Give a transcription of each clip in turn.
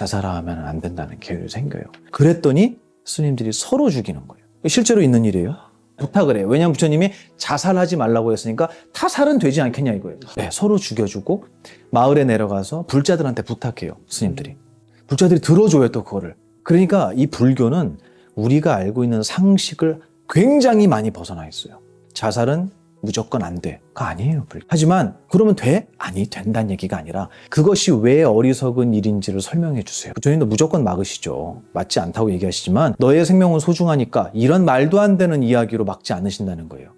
자살하면 안 된다는 계율이 생겨요. 그랬더니 스님들이 서로 죽이는 거예요. 실제로 있는 일이에요. 부탁을 해요. 왜냐하면 부처님이 자살하지 말라고 했으니까 타살은 되지 않겠냐 이거예요. 네, 서로 죽여주고 마을에 내려가서 불자들한테 부탁해요. 스님들이. 불자들이 들어줘요 또 그거를. 그러니까 이 불교는 우리가 알고 있는 상식을 굉장히 많이 벗어나 있어요. 자살은 무조건 안 돼가 아니에요. 하지만 그러면 돼? 아니 된다는 얘기가 아니라 그것이 왜 어리석은 일인지를 설명해 주세요. 부처님도 무조건 막으시죠. 맞지 않다고 얘기하시지만 너의 생명은 소중하니까 이런 말도 안 되는 이야기로 막지 않으신다는 거예요.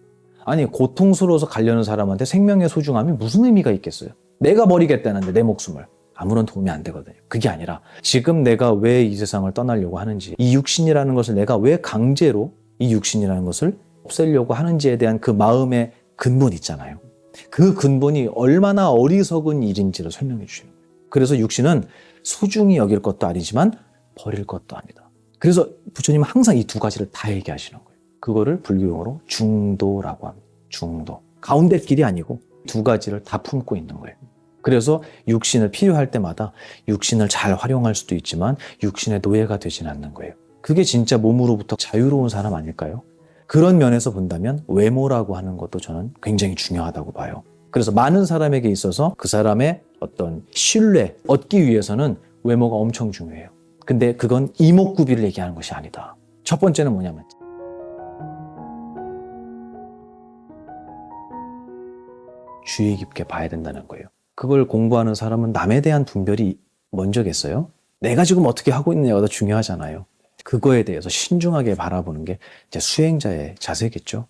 아니 고통스러워서 가려는 사람한테 생명의 소중함이 무슨 의미가 있겠어요? 내가 버리겠다는데 내 목숨을. 아무런 도움이 안 되거든요. 그게 아니라 지금 내가 왜 이 세상을 떠나려고 하는지, 이 육신이라는 것을 내가 왜 강제로 이 육신이라는 것을 없애려고 하는지에 대한 그 마음의 근본 있잖아요. 그 근본이 얼마나 어리석은 일인지를 설명해 주시는 거예요. 그래서 육신은 소중히 여길 것도 아니지만 버릴 것도 아니다. 그래서 부처님은 항상 이 두 가지를 다 얘기하시는 거예요. 그거를 불교용어로 중도라고 합니다. 중도. 가운데 길이 아니고 두 가지를 다 품고 있는 거예요. 그래서 육신을 필요할 때마다 육신을 잘 활용할 수도 있지만 육신의 노예가 되진 않는 거예요. 그게 진짜 몸으로부터 자유로운 사람 아닐까요? 그런 면에서 본다면 외모라고 하는 것도 저는 굉장히 중요하다고 봐요. 그래서 많은 사람에게 있어서 그 사람의 어떤 신뢰 얻기 위해서는 외모가 엄청 중요해요. 근데 그건 이목구비를 얘기하는 것이 아니다. 첫 번째는 뭐냐면 주의 깊게 봐야 된다는 거예요. 그걸 공부하는 사람은 남에 대한 분별이 먼저겠어요? 내가 지금 어떻게 하고 있느냐가 더 중요하잖아요. 그거에 대해서 신중하게 바라보는 게 이제 수행자의 자세겠죠.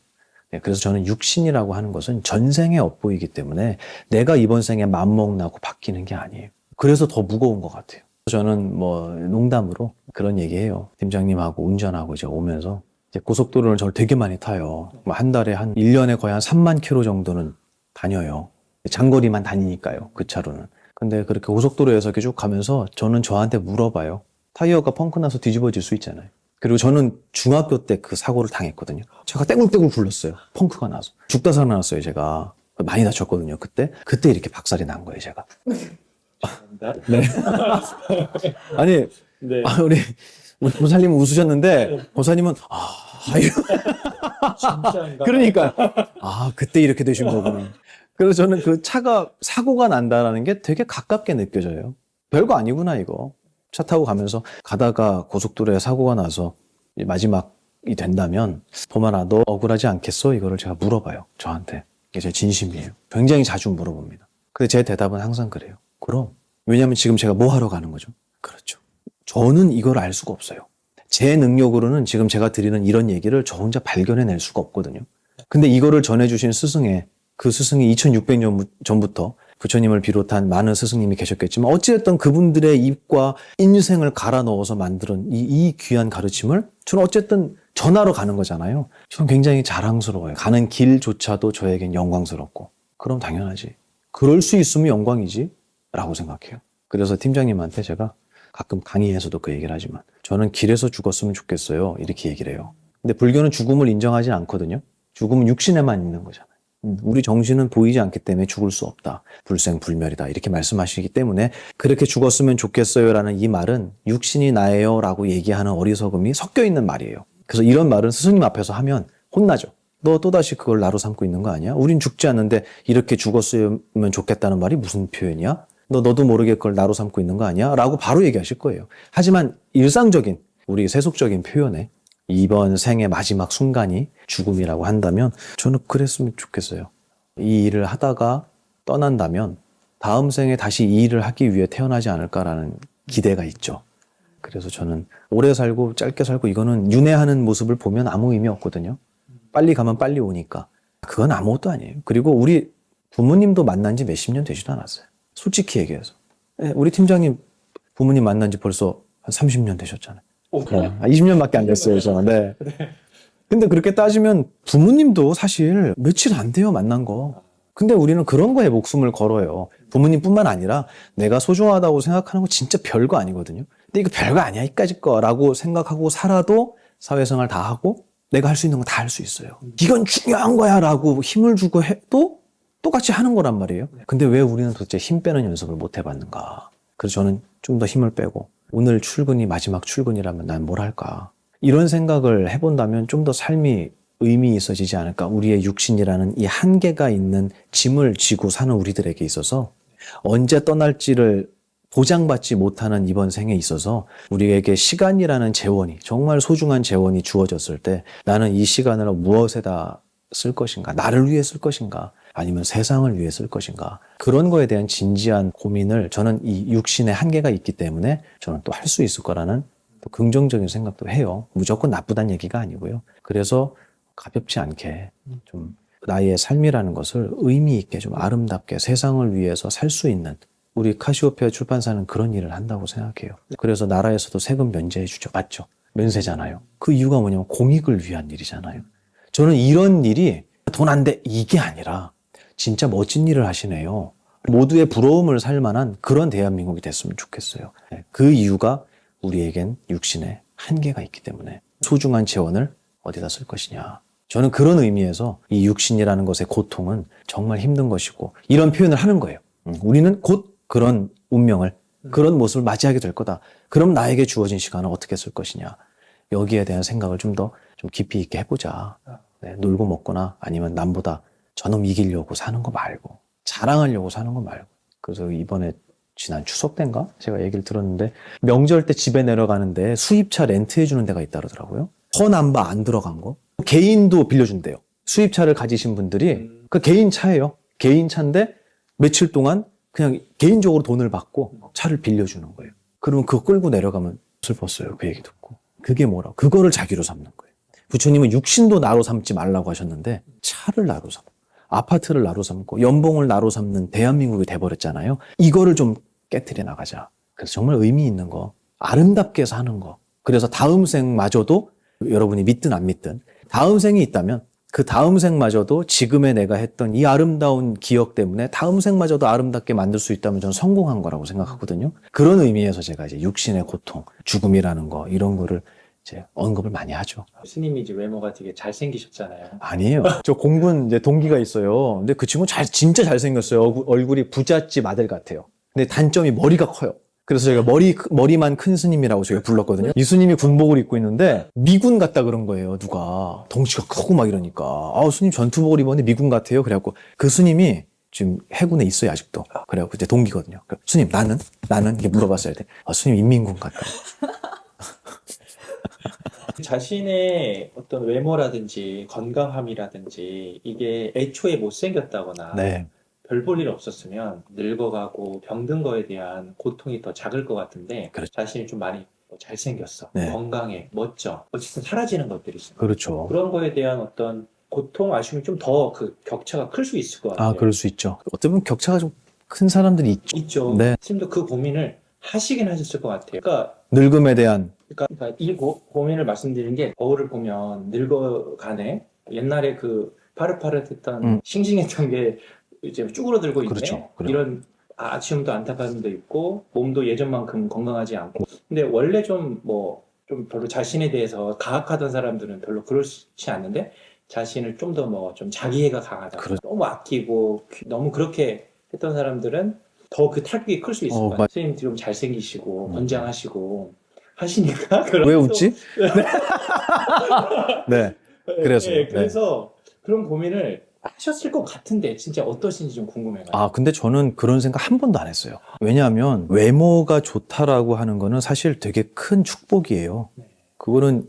네, 그래서 저는 육신이라고 하는 것은 전생의 업보이기 때문에 내가 이번 생에 맘먹나고 바뀌는 게 아니에요. 그래서 더 무거운 것 같아요. 저는 뭐 농담으로 그런 얘기해요. 팀장님하고 운전하고 이제 오면서 이제 고속도로를 저를 되게 많이 타요. 뭐 한 달에 한 1년에 거의 한 3만 킬로 정도는 다녀요. 장거리만 다니니까요. 그 차로는. 근데 그렇게 고속도로에서 이렇게 쭉 가면서 저는 저한테 물어봐요. 타이어가 펑크 나서 뒤집어질 수 있잖아요. 그리고 저는 중학교 때 그 사고를 당했거든요. 제가 떼굴떼굴 굴렀어요. 펑크가 나서. 죽다 살아났어요, 제가. 많이 다쳤거든요, 그때. 그때 이렇게 박살이 난 거예요, 제가. 네. 아니, 네. 우리 보살님은 웃으셨는데, 보살님은, 진짜인가? 그러니까, 그때 이렇게 되신 거구나. 그래서 저는 그 차가 사고가 난다라는 게 되게 가깝게 느껴져요. 별거 아니구나, 이거. 차 타고 가면서 가다가 고속도로에 사고가 나서 마지막이 된다면 보만아 너 억울하지 않겠어? 이거를 제가 물어봐요. 저한테. 이게 제 진심이에요. 굉장히 자주 물어봅니다. 근데 제 대답은 항상 그래요. 그럼. 왜냐하면 지금 제가 뭐 하러 가는 거죠? 그렇죠. 저는 이걸 알 수가 없어요. 제 능력으로는 지금 제가 드리는 이런 얘기를 저 혼자 발견해낼 수가 없거든요. 근데 이거를 전해주신 스승의 그 스승이 2600년 전부터 부처님을 비롯한 많은 스승님이 계셨겠지만 어찌됐든 그분들의 입과 인생을 갈아 넣어서 만든 이 귀한 가르침을 저는 어쨌든 전하러 가는 거잖아요. 저는 굉장히 자랑스러워요. 가는 길조차도 저에겐 영광스럽고. 그럼 당연하지. 그럴 수 있으면 영광이지 라고 생각해요. 그래서 팀장님한테 제가 가끔 강의에서도 그 얘기를 하지만 저는 길에서 죽었으면 좋겠어요. 이렇게 얘기를 해요. 근데 불교는 죽음을 인정하지 않거든요. 죽음은 육신에만 있는 거잖아요. 우리 정신은 보이지 않기 때문에 죽을 수 없다. 불생불멸이다. 이렇게 말씀하시기 때문에 그렇게 죽었으면 좋겠어요 라는 이 말은 육신이 나예요 라고 얘기하는 어리석음이 섞여 있는 말이에요. 그래서 이런 말은 스승님 앞에서 하면 혼나죠. 너 또다시 그걸 나로 삼고 있는 거 아니야? 우린 죽지 않는데 이렇게 죽었으면 좋겠다는 말이 무슨 표현이야? 너도 모르게 그걸 나로 삼고 있는 거 아니야? 라고 바로 얘기하실 거예요. 하지만 일상적인 우리 세속적인 표현에 이번 생의 마지막 순간이 죽음이라고 한다면 저는 그랬으면 좋겠어요. 이 일을 하다가 떠난다면 다음 생에 다시 이 일을 하기 위해 태어나지 않을까라는 기대가 있죠. 그래서 저는 오래 살고 짧게 살고 이거는 윤회하는 모습을 보면 아무 의미 없거든요. 빨리 가면 빨리 오니까. 그건 아무것도 아니에요. 그리고 우리 부모님도 만난 지 몇십 년 되지도 않았어요. 솔직히 얘기해서. 우리 팀장님 부모님 만난 지 벌써 한 30년 되셨잖아요. 20년밖에 안 됐어요, 저는. 네. 근데 그렇게 따지면 부모님도 사실 며칠 안 돼요, 만난 거. 근데 우리는 그런 거에 목숨을 걸어요. 부모님뿐만 아니라 내가 소중하다고 생각하는 거 진짜 별거 아니거든요. 근데 이거 별거 아니야, 이까짓 거라고 생각하고 살아도 사회생활 다 하고 내가 할 수 있는 거 다 할 수 있어요. 이건 중요한 거야 라고 힘을 주고 해도 똑같이 하는 거란 말이에요. 근데 왜 우리는 도대체 힘 빼는 연습을 못 해봤는가. 그래서 저는 좀 더 힘을 빼고 오늘 출근이 마지막 출근이라면 난 뭘 할까? 이런 생각을 해본다면 좀 더 삶이 의미 있어지지 않을까? 우리의 육신이라는 이 한계가 있는 짐을 지고 사는 우리들에게 있어서 언제 떠날지를 보장받지 못하는 이번 생에 있어서 우리에게 시간이라는 재원이, 정말 소중한 재원이 주어졌을 때 나는 이 시간을 무엇에다 쓸 것인가? 나를 위해 쓸 것인가? 아니면 세상을 위해 쓸 것인가? 그런 거에 대한 진지한 고민을 저는 이 육신의 한계가 있기 때문에 저는 또 할 수 있을 거라는 또 긍정적인 생각도 해요. 무조건 나쁘다는 얘기가 아니고요. 그래서 가볍지 않게 좀 나의 삶이라는 것을 의미 있게 좀 아름답게 세상을 위해서 살 수 있는, 우리 카시오페아 출판사는 그런 일을 한다고 생각해요. 그래서 나라에서도 세금 면제해 주죠. 맞죠? 면세잖아요. 그 이유가 뭐냐면 공익을 위한 일이잖아요. 저는 이런 일이 돈 안 돼 이게 아니라 진짜 멋진 일을 하시네요. 모두의 부러움을 살 만한 그런 대한민국이 됐으면 좋겠어요. 그 이유가 우리에겐 육신에 한계가 있기 때문에 소중한 재원을 어디다 쓸 것이냐. 저는 그런 의미에서 이 육신이라는 것의 고통은 정말 힘든 것이고 이런 표현을 하는 거예요. 우리는 곧 그런 운명을, 그런 모습을 맞이하게 될 거다. 그럼 나에게 주어진 시간을 어떻게 쓸 것이냐. 여기에 대한 생각을 좀 더 좀 깊이 있게 해보자. 네, 놀고 먹거나 아니면 남보다 저놈 이기려고 사는 거 말고 자랑하려고 사는 거 말고. 그래서 이번에 지난 추석 때인가 제가 얘기를 들었는데 명절 때 집에 내려가는데 수입차 렌트해 주는 데가 있다 그러더라고요. 허남바 안 들어간 거. 개인도 빌려준대요. 수입차를 가지신 분들이 그 개인 차예요. 개인 차인데 며칠 동안 그냥 개인적으로 돈을 받고 차를 빌려주는 거예요. 그러면 그거 끌고 내려가면 슬펐어요. 그 얘기 듣고. 그게 뭐라? 그거를 자기로 삼는 거예요. 부처님은 육신도 나로 삼지 말라고 하셨는데 차를 나로 삼고 아파트를 나로 삼고 연봉을 나로 삼는 대한민국이 돼버렸잖아요. 이거를 좀 깨트려 나가자. 그래서 정말 의미 있는 거, 아름답게 사는 거. 그래서 다음 생마저도 여러분이 믿든 안 믿든 다음 생이 있다면 그 다음 생마저도 지금의 내가 했던 이 아름다운 기억 때문에 다음 생마저도 아름답게 만들 수 있다면 저는 성공한 거라고 생각하거든요. 그런 의미에서 제가 이제 육신의 고통, 죽음이라는 거 이런 거를 이제 언급을 많이 하죠. 스님이 이제 외모가 되게 잘생기셨잖아요. 아니에요. 저 공군 이제 동기가 있어요. 근데 그 친구 진짜 잘생겼어요. 얼굴이 부잣집 아들 같아요. 근데 단점이 머리가 커요. 그래서 제가 머리만 큰 스님이라고 제가 불렀거든요. 이 스님이 군복을 입고 있는데 미군 같다 그런 거예요. 누가 덩치가 크고 막 이러니까 스님 전투복을 입었는데 미군 같아요. 그래갖고 그 스님이 지금 해군에 있어요 아직도. 그래갖고 이제 동기거든요. 스님 나는 이렇게 물어봤어야 돼. 스님 인민군 같다. 자신의 어떤 외모라든지 건강함이라든지 이게 애초에 못생겼다거나 네. 별 볼 일 없었으면 늙어가고 병든 거에 대한 고통이 더 작을 것 같은데 그렇죠. 자신이 좀 많이 잘생겼어, 네. 건강해, 멋져, 어쨌든 사라지는 것들이 있어요. 그렇죠. 그런 거에 대한 어떤 고통, 아쉬움이 좀 더 그 격차가 클 수 있을 것 같아요. 그럴 수 있죠. 어떻게 보면 격차가 좀 큰 사람들이 있죠. 있죠. 네. 스님도 그 고민을 하시긴 하셨을 것 같아요. 늙음에 대한 그러니까 이 고민을 말씀드린 게 거울을 보면 늙어가네. 옛날에 그 파릇파릇했던 싱싱했던 게 이제 쭈그러들고 있네. 그렇죠. 이런 아쉬움도 안타까움도 있고 몸도 예전만큼 건강하지 않고. 근데 원래 좀 별로 자신에 대해서 가학하던 사람들은 별로 그렇지 않는데 자신을 좀 더 좀 자기애가 강하다. 너무 아끼고 너무 그렇게 했던 사람들은 더 그 타격이 클 수 있을 것 같아요. 선생님 좀 잘생기시고 건장하시고 하시니까. 왜 웃지? 네. 그래서 그런 고민을 하셨을 것 같은데 진짜 어떠신지 좀 궁금해요. 근데 저는 그런 생각 한 번도 안 했어요. 왜냐하면 외모가 좋다라고 하는 거는 사실 되게 큰 축복이에요. 그거는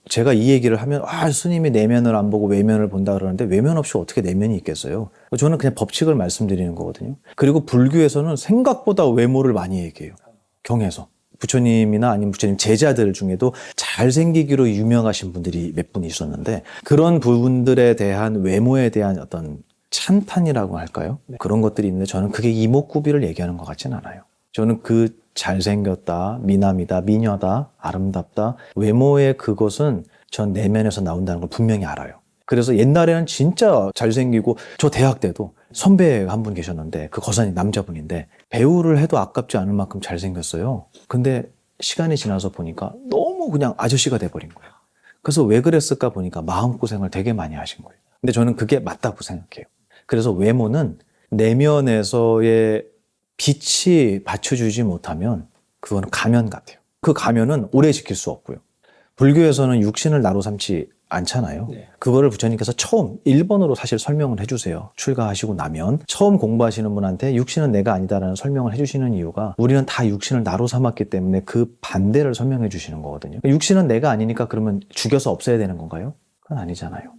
제가 이 얘기를 하면 스님이 내면을 안 보고 외면을 본다 그러는데 외면 없이 어떻게 내면이 있겠어요? 저는 그냥 법칙을 말씀드리는 거거든요. 그리고 불교에서는 생각보다 외모를 많이 얘기해요. 경에서. 부처님이나 아니면 부처님 제자들 중에도 잘생기기로 유명하신 분들이 몇 분 있었는데 그런 부분들에 대한 외모에 대한 어떤 찬탄이라고 할까요? 그런 것들이 있는데 저는 그게 이목구비를 얘기하는 것 같진 않아요. 저는 그 잘생겼다, 미남이다, 미녀다, 아름답다, 외모의 그것은 전 내면에서 나온다는 걸 분명히 알아요. 그래서 옛날에는 진짜 잘생기고 저 대학 때도 선배 한 분 계셨는데 그 거산이 남자분인데 배우를 해도 아깝지 않을 만큼 잘생겼어요. 근데 시간이 지나서 보니까 너무 그냥 아저씨가 돼버린 거예요. 그래서 왜 그랬을까 보니까 마음고생을 되게 많이 하신 거예요. 근데 저는 그게 맞다고 생각해요. 그래서 외모는 내면에서의 빛이 받쳐주지 못하면 그거는 가면 같아요. 그 가면은 오래 지킬 수 없고요. 불교에서는 육신을 나로 삼지 않잖아요. 네. 그거를 부처님께서 처음 1번으로 사실 설명을 해주세요. 출가하시고 나면 처음 공부하시는 분한테 육신은 내가 아니다라는 설명을 해주시는 이유가 우리는 다 육신을 나로 삼았기 때문에 그 반대를 설명해 주시는 거거든요. 육신은 내가 아니니까 그러면 죽여서 없애야 되는 건가요? 그건 아니잖아요.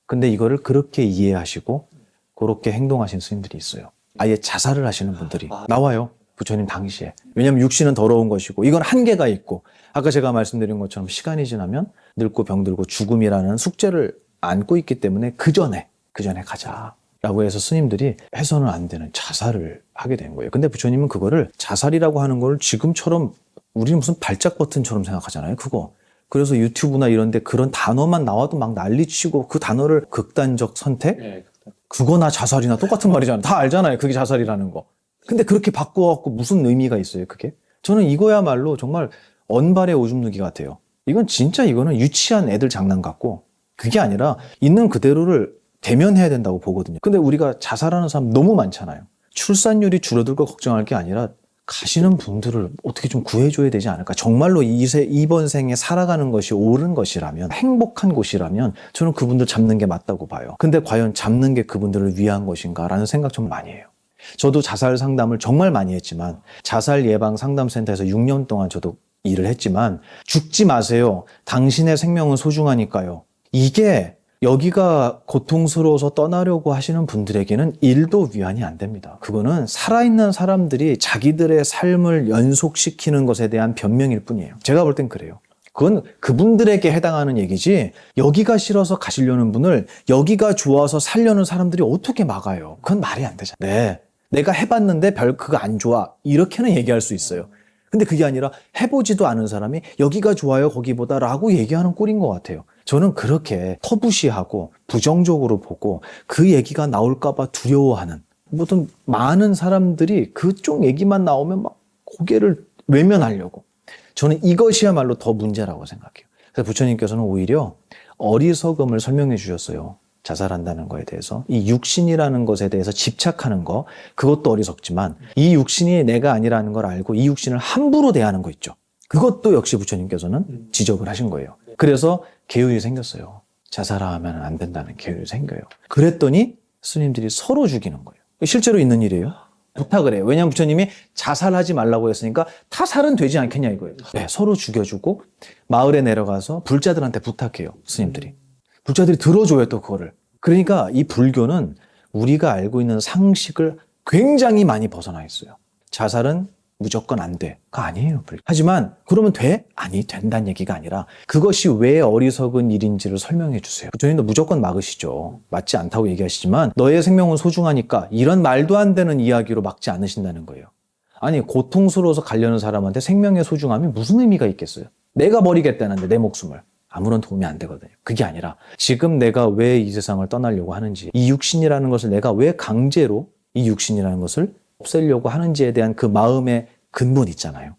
근데 이거를 그렇게 이해하시고 그렇게 행동하신 스님들이 있어요. 아예 자살을 하시는 분들이 나와요. 부처님 당시에. 왜냐하면 육신은 더러운 것이고 이건 한계가 있고 아까 제가 말씀드린 것처럼 시간이 지나면 늙고 병들고 죽음이라는 숙제를 안고 있기 때문에 그 전에 가자라고 해서 스님들이 해서는 안 되는 자살을 하게 된 거예요. 근데 부처님은 그거를 자살이라고 하는 걸 지금처럼 우리는 무슨 발작 버튼처럼 생각하잖아요. 그거. 그래서 유튜브나 이런 데 그런 단어만 나와도 막 난리치고 그 단어를 극단적 선택? 네. 그거나 자살이나 똑같은 말이잖아요. 다 알잖아요. 그게 자살이라는 거. 근데 그렇게 바꿔갖고 무슨 의미가 있어요, 그게? 저는 이거야말로 정말 언발의 오줌 누기 같아요. 이거는 유치한 애들 장난 같고 그게 아니라 있는 그대로를 대면해야 된다고 보거든요. 근데 우리가 자살하는 사람 너무 많잖아요. 출산율이 줄어들 거 걱정할 게 아니라 가시는 분들을 어떻게 좀 구해줘야 되지 않을까? 정말로 이번 생에 살아가는 것이 옳은 것이라면, 행복한 곳이라면 저는 그분들 잡는 게 맞다고 봐요. 근데 과연 잡는 게 그분들을 위한 것인가라는 생각 좀 많이 해요. 저도 자살 상담을 정말 많이 했지만 자살 예방 상담센터에서 6년 동안 저도 일을 했지만 죽지 마세요. 당신의 생명은 소중하니까요. 이게 여기가 고통스러워서 떠나려고 하시는 분들에게는 1도 위안이 안 됩니다. 그거는 살아있는 사람들이 자기들의 삶을 연속시키는 것에 대한 변명일 뿐이에요. 제가 볼 땐 그래요. 그건 그분들에게 해당하는 얘기지 여기가 싫어서 가시려는 분을 여기가 좋아서 살려는 사람들이 어떻게 막아요? 그건 말이 안 되잖아요. 네, 내가 해봤는데 별 그거 안 좋아 이렇게는 얘기할 수 있어요. 근데 그게 아니라 해보지도 않은 사람이 여기가 좋아요 거기보다 라고 얘기하는 꼴인 것 같아요. 저는 그렇게 터부시하고 부정적으로 보고 그 얘기가 나올까 봐 두려워하는 모든 많은 사람들이 그쪽 얘기만 나오면 막 고개를 외면하려고 저는 이것이야말로 더 문제라고 생각해요. 그래서 부처님께서는 오히려 어리석음을 설명해 주셨어요. 자살한다는 거에 대해서. 이 육신이라는 것에 대해서 집착하는 거, 그것도 어리석지만 이 육신이 내가 아니라는 걸 알고 이 육신을 함부로 대하는 거 있죠. 그것도 역시 부처님께서는 지적을 하신 거예요. 그래서 계율이 생겼어요. 자살하면 안 된다는 계율이 생겨요. 그랬더니 스님들이 서로 죽이는 거예요. 실제로 있는 일이에요. 부탁을 해요. 왜냐하면 부처님이 자살하지 말라고 했으니까 타살은 되지 않겠냐 이거예요. 네, 서로 죽여주고 마을에 내려가서 불자들한테 부탁해요. 스님들이. 불자들이 들어줘요 또 그거를. 그러니까 이 불교는 우리가 알고 있는 상식을 굉장히 많이 벗어나 있어요. 자살은 무조건 안 돼가 아니에요. 불교. 하지만 그러면 돼? 아니 된다는 얘기가 아니라 그것이 왜 어리석은 일인지를 설명해 주세요. 부처님도 무조건 막으시죠. 맞지 않다고 얘기하시지만 너의 생명은 소중하니까 이런 말도 안 되는 이야기로 막지 않으신다는 거예요. 아니 고통스러워서 가려는 사람한테 생명의 소중함이 무슨 의미가 있겠어요? 내가 버리겠다는데 내 목숨을. 아무런 도움이 안 되거든요. 그게 아니라 지금 내가 왜 이 세상을 떠나려고 하는지 이 육신이라는 것을 내가 왜 강제로 이 육신이라는 것을 없애려고 하는지에 대한 그 마음의 근본 있잖아요.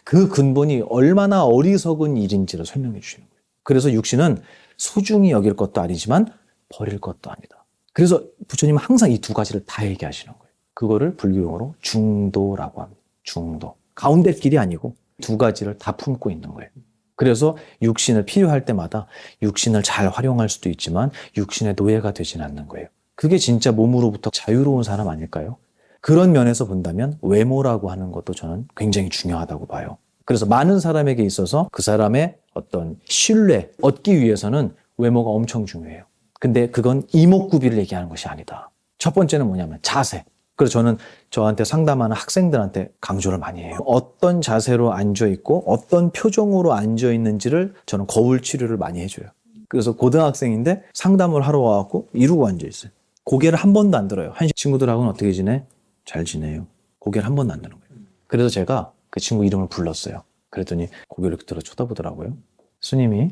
그 근본이 얼마나 어리석은 일인지를 설명해 주시는 거예요. 그래서 육신은 소중히 여길 것도 아니지만 버릴 것도 아니다. 그래서 부처님은 항상 이 두 가지를 다 얘기하시는 거예요. 그거를 불교용어로 중도라고 합니다. 중도. 가운데 길이 아니고 두 가지를 다 품고 있는 거예요. 그래서 육신을 필요할 때마다 육신을 잘 활용할 수도 있지만 육신의 노예가 되지는 않는 거예요. 그게 진짜 몸으로부터 자유로운 사람 아닐까요? 그런 면에서 본다면 외모라고 하는 것도 저는 굉장히 중요하다고 봐요. 그래서 많은 사람에게 있어서 그 사람의 어떤 신뢰 얻기 위해서는 외모가 엄청 중요해요. 근데 그건 이목구비를 얘기하는 것이 아니다. 첫 번째는 뭐냐면 자세. 그래서 저는 저한테 상담하는 학생들한테 강조를 많이 해요. 어떤 자세로 앉아있고 어떤 표정으로 앉아있는지를 저는 거울 치료를 많이 해줘요. 그래서 고등학생인데 상담을 하러 와갖고 이러고 앉아있어요. 고개를 한 번도 안 들어요. 한 친구들하고는 어떻게 지내? 잘 지내요. 고개를 한 번도 안 드는 거예요. 그래서 제가 그 친구 이름을 불렀어요. 그랬더니 고개를 이렇게 들어 쳐다보더라고요. 스님이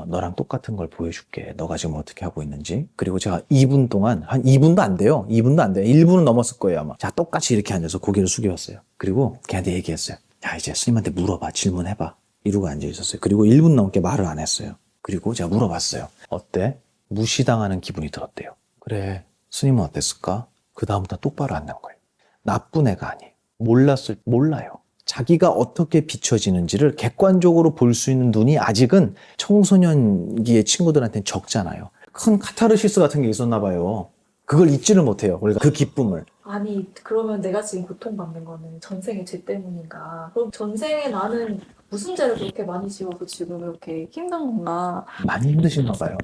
너랑 똑같은 걸 보여줄게. 너가 지금 어떻게 하고 있는지. 그리고 제가 2분 동안, 한 2분도 안 돼요. 2분도 안 돼요. 1분은 넘었을 거예요, 아마. 자, 똑같이 이렇게 앉아서 고개를 숙여왔어요. 그리고 걔한테 얘기했어요. 야, 이제 스님한테 물어봐. 질문해봐. 이러고 앉아있었어요. 그리고 1분 넘게 말을 안 했어요. 그리고 제가 물어봤어요. 어때? 무시당하는 기분이 들었대요. 그래. 스님은 어땠을까? 그 다음부터 똑바로 앉는 거예요. 나쁜 애가 아니에요. 몰라요. 자기가 어떻게 비춰지는지를 객관적으로 볼 수 있는 눈이 아직은 청소년기의 친구들한테는 적잖아요. 큰 카타르시스 같은 게 있었나 봐요. 그걸 잊지를 못해요. 우리가 그 기쁨을. 아니 그러면 내가 지금 고통받는 거는 전생의 죄 때문인가? 그럼 전생에 나는 무슨 죄를 그렇게 많이 지어서 지금 이렇게 힘든 건가? 많이 힘드신가 봐요.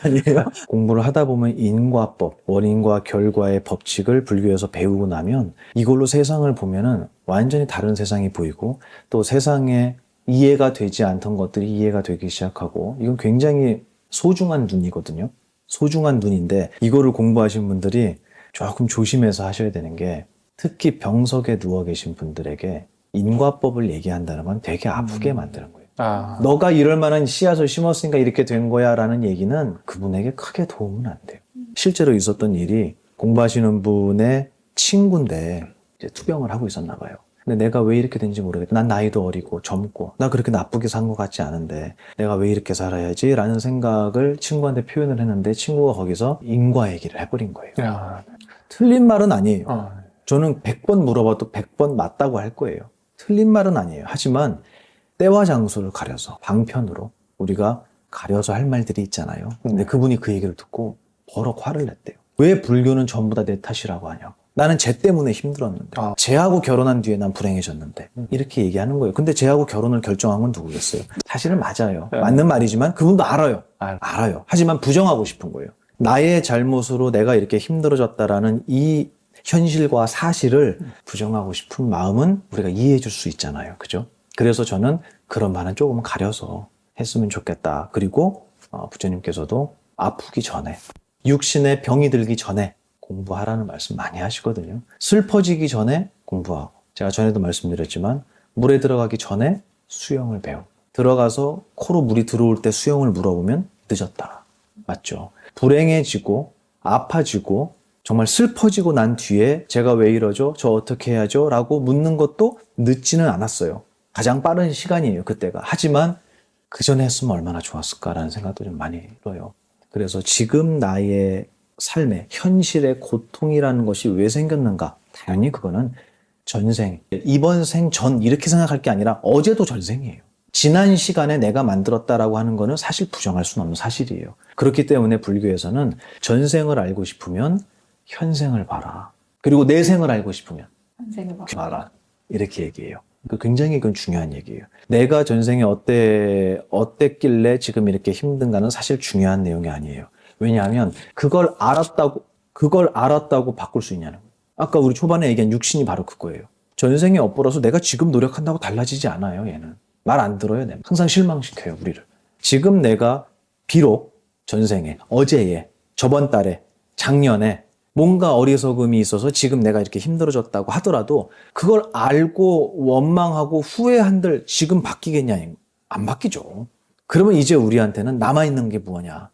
아니에요? 공부를 하다 보면 인과법, 원인과 결과의 법칙을 불교에서 배우고 나면 이걸로 세상을 보면은 완전히 다른 세상이 보이고 또 세상에 이해가 되지 않던 것들이 이해가 되기 시작하고 이건 굉장히 소중한 눈이거든요. 소중한 눈인데 이거를 공부하신 분들이 조금 조심해서 하셔야 되는 게 특히 병석에 누워 계신 분들에게 인과법을 얘기한다는 건 되게 아프게 만드는 거예요. 아. 너가 이럴 만한 씨앗을 심었으니까 이렇게 된 거야 라는 얘기는 그분에게 크게 도움은 안 돼요. 실제로 있었던 일이 공부하시는 분의 친구인데 이제 투병을 하고 있었나 봐요. 근데 내가 왜 이렇게 된지 모르겠다. 난 나이도 어리고 젊고 나 그렇게 나쁘게 산 것 같지 않은데 내가 왜 이렇게 살아야지 라는 생각을 친구한테 표현을 했는데 친구가 거기서 인과 얘기를 해버린 거예요. 야. 틀린 말은 아니에요. 어. 저는 100번 물어봐도 100번 맞다고 할 거예요. 틀린 말은 아니에요. 하지만 때와 장소를 가려서 방편으로 우리가 가려서 할 말들이 있잖아요. 근데 그분이 그 얘기를 듣고 버럭 화를 냈대요. 왜 불교는 전부 다 내 탓이라고 하냐고. 나는 쟤 때문에 힘들었는데 아. 쟤하고 결혼한 뒤에 난 불행해졌는데 이렇게 얘기하는 거예요. 근데 쟤하고 결혼을 결정한 건 누구겠어요? 사실은 맞아요. 네. 맞는 말이지만 그분도 알아요. 알- 알아요. 하지만 부정하고 싶은 거예요. 나의 잘못으로 내가 이렇게 힘들어졌다라는 이 현실과 사실을 부정하고 싶은 마음은 우리가 이해해 줄 수 있잖아요. 그죠? 그래서 저는 그런 말은 조금 가려서 했으면 좋겠다. 그리고 부처님께서도 아프기 전에 육신에 병이 들기 전에 공부하라는 말씀 많이 하시거든요. 슬퍼지기 전에 공부하고 제가 전에도 말씀드렸지만 물에 들어가기 전에 수영을 배우고 들어가서 코로 물이 들어올 때 수영을 물어보면 늦었다. 맞죠? 불행해지고 아파지고 정말 슬퍼지고 난 뒤에 제가 왜 이러죠? 저 어떻게 해야죠? 라고 묻는 것도 늦지는 않았어요. 가장 빠른 시간이에요, 그때가. 하지만 그 전에 했으면 얼마나 좋았을까라는 생각도 좀 많이 들어요. 그래서 지금 나의 삶의 현실의 고통이라는 것이 왜 생겼는가? 당연히 그거는 전생, 이번 생 전 이렇게 생각할 게 아니라 어제도 전생이에요. 지난 시간에 내가 만들었다라고 하는 거는 사실 부정할 수는 없는 사실이에요. 그렇기 때문에 불교에서는 전생을 알고 싶으면 현생을 봐라. 그리고 내생을 알고 싶으면 한생을 봐. 봐라. 이렇게 얘기해요. 굉장히 그건 중요한 얘기예요. 내가 전생에 어땠길래 지금 이렇게 힘든가는 사실 중요한 내용이 아니에요. 왜냐하면 그걸 알았다고 바꿀 수 있냐는 거예요. 아까 우리 초반에 얘기한 육신이 바로 그거예요. 전생에 엎어라서 내가 지금 노력한다고 달라지지 않아요, 얘는. 말 안 들어요, 내. 항상 실망시켜요, 우리를. 지금 내가 비록 전생에, 어제에, 저번 달에, 작년에 뭔가 어리석음이 있어서 지금 내가 이렇게 힘들어졌다고 하더라도 그걸 알고 원망하고 후회한들 지금 바뀌겠냐? 안 바뀌죠. 그러면 이제 우리한테는 남아있는 게 뭐냐?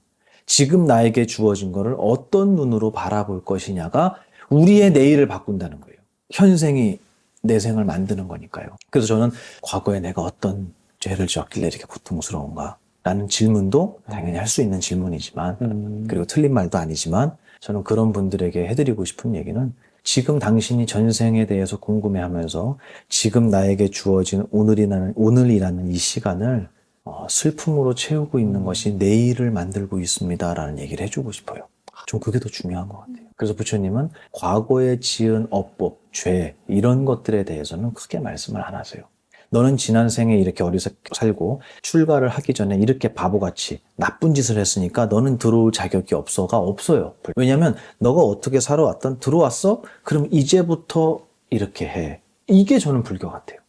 지금 나에게 주어진 거를 어떤 눈으로 바라볼 것이냐가 우리의 내일을 바꾼다는 거예요. 현생이 내 생을 만드는 거니까요. 그래서 저는 과거에 내가 어떤 죄를 지었길래 이렇게 고통스러운가? 라는 질문도 당연히 할 수 있는 질문이지만 그리고 틀린 말도 아니지만 저는 그런 분들에게 해드리고 싶은 얘기는 지금 당신이 전생에 대해서 궁금해하면서 지금 나에게 주어진 오늘이라는 이 시간을 슬픔으로 채우고 있는 것이 내일을 만들고 있습니다라는 얘기를 해주고 싶어요. 좀 그게 더 중요한 것 같아요. 그래서 부처님은 과거에 지은 업법, 죄 이런 것들에 대해서는 크게 말씀을 안 하세요. 너는 지난 생에 이렇게 어리석게 살고 출가를 하기 전에 이렇게 바보같이 나쁜 짓을 했으니까 너는 들어올 자격이 없어가 없어요. 왜냐하면 너가 어떻게 살아왔던 들어왔어? 그럼 이제부터 이렇게 해. 이게 저는 불교 같아요.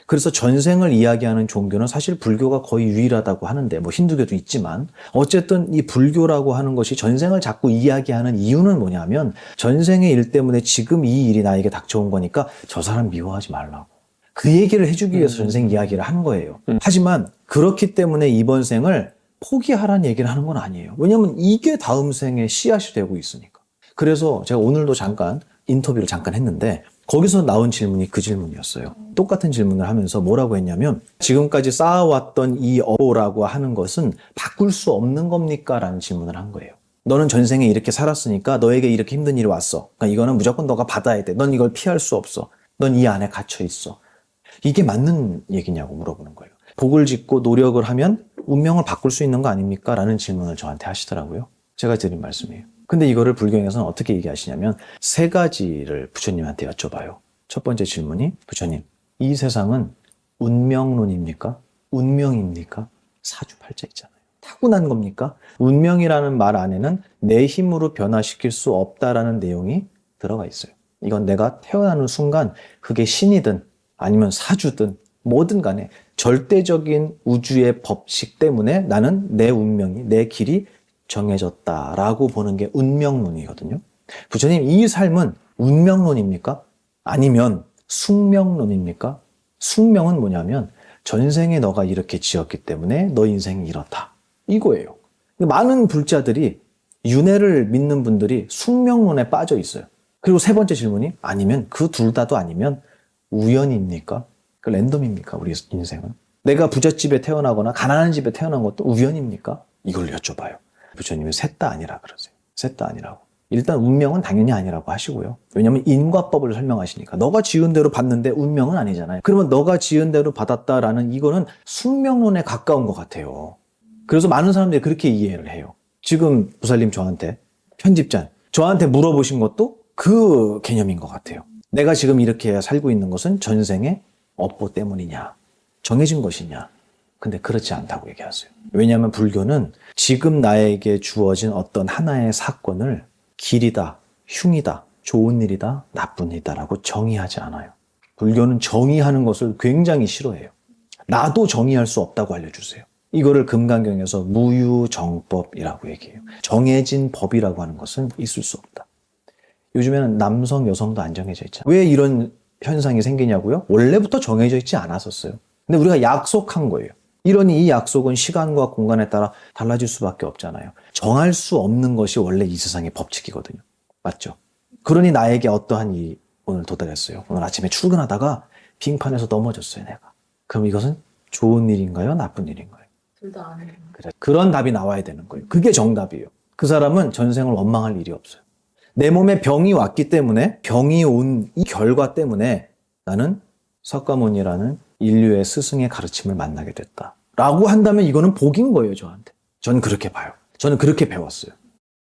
그래서 전생을 이야기하는 종교는 사실 불교가 거의 유일하다고 하는데 뭐 힌두교도 있지만 어쨌든 이 불교라고 하는 것이 전생을 자꾸 이야기하는 이유는 뭐냐면 전생의 일 때문에 지금 이 일이 나에게 닥쳐온 거니까 저 사람 미워하지 말라고. 그 얘기를 해주기 위해서 전생 이야기를 한 거예요. 하지만 그렇기 때문에 이번 생을 포기하라는 얘기를 하는 건 아니에요. 왜냐하면 이게 다음 생의 씨앗이 되고 있으니까. 그래서 제가 오늘도 잠깐 인터뷰를 잠깐 했는데 거기서 나온 질문이 그 질문이었어요. 똑같은 질문을 하면서 뭐라고 했냐면 지금까지 쌓아왔던 이 업보라고 하는 것은 바꿀 수 없는 겁니까? 라는 질문을 한 거예요. 너는 전생에 이렇게 살았으니까 너에게 이렇게 힘든 일이 왔어. 그러니까 이거는 무조건 너가 받아야 돼. 넌 이걸 피할 수 없어. 넌 이 안에 갇혀 있어. 이게 맞는 얘기냐고 물어보는 거예요. 복을 짓고 노력을 하면 운명을 바꿀 수 있는 거 아닙니까? 라는 질문을 저한테 하시더라고요. 제가 드린 말씀이에요. 근데 이거를 불경에서는 어떻게 얘기하시냐면 세 가지를 부처님한테 여쭤봐요. 첫 번째 질문이 부처님, 이 세상은 운명론입니까? 운명입니까? 사주팔자 있잖아요. 타고난 겁니까? 운명이라는 말 안에는 내 힘으로 변화시킬 수 없다라는 내용이 들어가 있어요. 이건 내가 태어나는 순간 그게 신이든 아니면 사주든 뭐든 간에 절대적인 우주의 법칙 때문에 나는 내 운명이, 내 길이 정해졌다라고 보는 게 운명론이거든요. 부처님, 이 삶은 운명론입니까? 아니면 숙명론입니까? 숙명은 뭐냐면 전생에 너가 이렇게 지었기 때문에 너 인생이 이렇다. 이거예요. 많은 불자들이 윤회를 믿는 분들이 숙명론에 빠져 있어요. 그리고 세 번째 질문이 아니면 그 둘 다도 아니면 우연입니까? 그 랜덤입니까? 우리 인생은. 내가 부잣집에 태어나거나 가난한 집에 태어난 것도 우연입니까? 이걸 여쭤봐요. 부처님은 셋 다 아니라 그러세요. 셋 다 아니라고. 일단 운명은 당연히 아니라고 하시고요. 왜냐하면 인과법을 설명하시니까. 너가 지은 대로 받는데 운명은 아니잖아요. 그러면 너가 지은 대로 받았다라는 이거는 숙명론에 가까운 것 같아요. 그래서 많은 사람들이 그렇게 이해를 해요. 지금 부살님 저한테 편집장, 저한테 물어보신 것도 그 개념인 것 같아요. 내가 지금 이렇게 살고 있는 것은 전생의 업보 때문이냐, 정해진 것이냐. 근데 그렇지 않다고 얘기하세요. 왜냐하면 불교는 지금 나에게 주어진 어떤 하나의 사건을 길이다, 흉이다, 좋은 일이다, 나쁜 일이다라고 정의하지 않아요. 불교는 정의하는 것을 굉장히 싫어해요. 나도 정의할 수 없다고 알려주세요. 이거를 금강경에서 무유정법이라고 얘기해요. 정해진 법이라고 하는 것은 있을 수 없다. 요즘에는 남성, 여성도 안 정해져 있잖아요. 왜 이런 현상이 생기냐고요? 원래부터 정해져 있지 않았었어요. 근데 우리가 약속한 거예요. 이러니 이 약속은 시간과 공간에 따라 달라질 수밖에 없잖아요. 정할 수 없는 것이 원래 이 세상의 법칙이거든요. 맞죠? 그러니 나에게 어떠한 일이 오늘 도달했어요. 오늘 아침에 출근하다가 빙판에서 넘어졌어요, 내가. 그럼 이것은 좋은 일인가요? 나쁜 일인가요? 둘 다 아니에요. 그래. 그런 답이 나와야 되는 거예요. 그게 정답이에요. 그 사람은 전생을 원망할 일이 없어요. 내 몸에 병이 왔기 때문에, 병이 온 이 결과 때문에 나는 석가모니라는 인류의 스승의 가르침을 만나게 됐다. 라고 한다면 이거는 복인 거예요, 저한테. 저는 그렇게 봐요. 저는 그렇게 배웠어요.